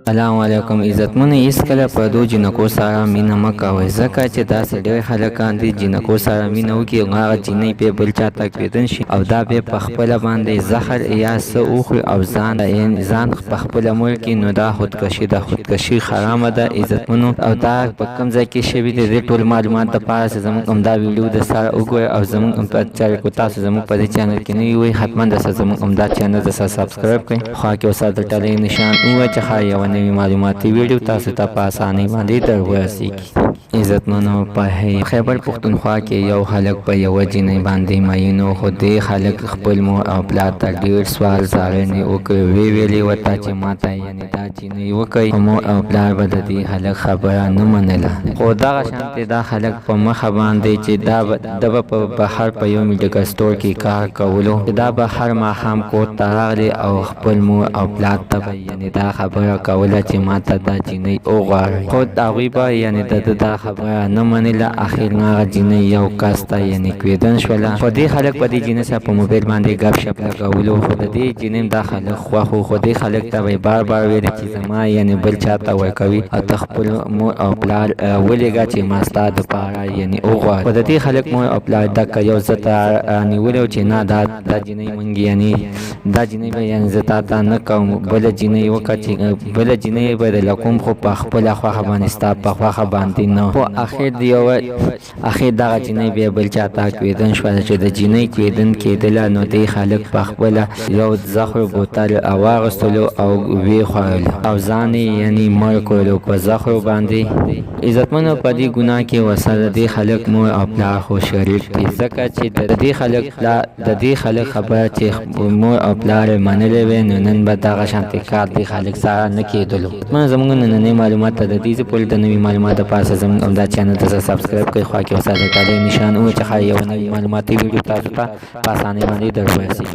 السلام علیکم عزتمنو هیڅکله په دو جنکو سره مینه مه کوئ ځکه چې داسې ډېر خلکان دي جنکو سره مینه وکړي او هغه جنۍ بیا بل چا ته کیدن شي او دا بیا په خپله باندې زهر یا څه وخوري او ځان په خپله مړ کړي نو دا خودکشي ده. خودکشي حرامه ده عزتمنو او دا په کوم ځای کې شوي دي. د ټول معلومات دپاره چې زموږ همدا ویډیو د سره وګورئ او زموږ هم چارې کو تاسو زموږ په دې چینل کې نوي وئ حتما د زموږ همدا چینل د سره سبسکرایب کړئ خوا کې وسه د ټلۍ نشان ووایه چې ښایي یوه نوې معلوماتي ویډیو تاسو ته په اسانۍ باندې در ورسیږي. عزتمنو په خیبر پښتونخوا کې یو هلک په یوه جنۍ باندې مین و خو دې هلک خپل مور او پلار ته ډېر سوال زارنې وکړې ویلې ورته چې ماته یعنې دا جنۍ وکړئ خو مور او پلار به د دې هلک خبره نه منله. خو دغه شانتې دا هلک په مخه باندې چې ده به په بهر په یو میډیکل سټور کې کار کولو چې دا به هر ماښام کور ته راغلی او خپل مور او پلار ته به یعنې دا خبره کوله چې ماته دا جنۍ وغواړئ خو هغوی به یعنې د ده دا خبره نه منله. اخر هغه جنۍ یو کس ته یعنې کویدن شوله خو دې خلک په دې جنۍ سره په موبایل باندې ګپ شپ لګولو خو د دې جنۍ دا خلک خوښ و خو دې خلک ته به یې بار بار ویلې چې زما یعنې بل چا ته ورکوي او ته خپل مور او پلار ولېږه چې ما ستا دپاره یعنې وغواړي. خو د دې خلک مور او پلار دکه یو زه ته نیولی و چې نه دا جنۍ مونږ یعنې دا جنۍ به یعنې زه تا ته نه کوم بله جنۍ وکړه چې بله جنۍ به درله کوم خو په خپله خوښه باندې ستا په خوښه باندې نه. خو اخر دغه جنۍ بیا بل چا ته کویدن شوله چې د جنۍ کویدن کېدله نو دې خلک په خپله یو زهرو بوتل واغېستلو او ویې خوړلو او ځان یې یعنې مړ کړلو په زهرو باندې. عزتمنو په دې ګناه کې ورسره د دې خلک مور او پلار خو شریک دي ځکه چې د دې خلک خبره چې مور او پلار یې منلې وی نو نن به دغه شانتې کار دې خلک سره نه کېدلو. زموږ نننۍ معلومات ته د دې پورې د نوي معلومات دپاره زموږ همدا چینل ته سبسکرایب کړئ خوا کې وسه د ټلۍ نشان ووایه چې ښایي یوه نوې معلوماتي ویډیو تاسو ته په اسانۍ باندې در ورسیږي.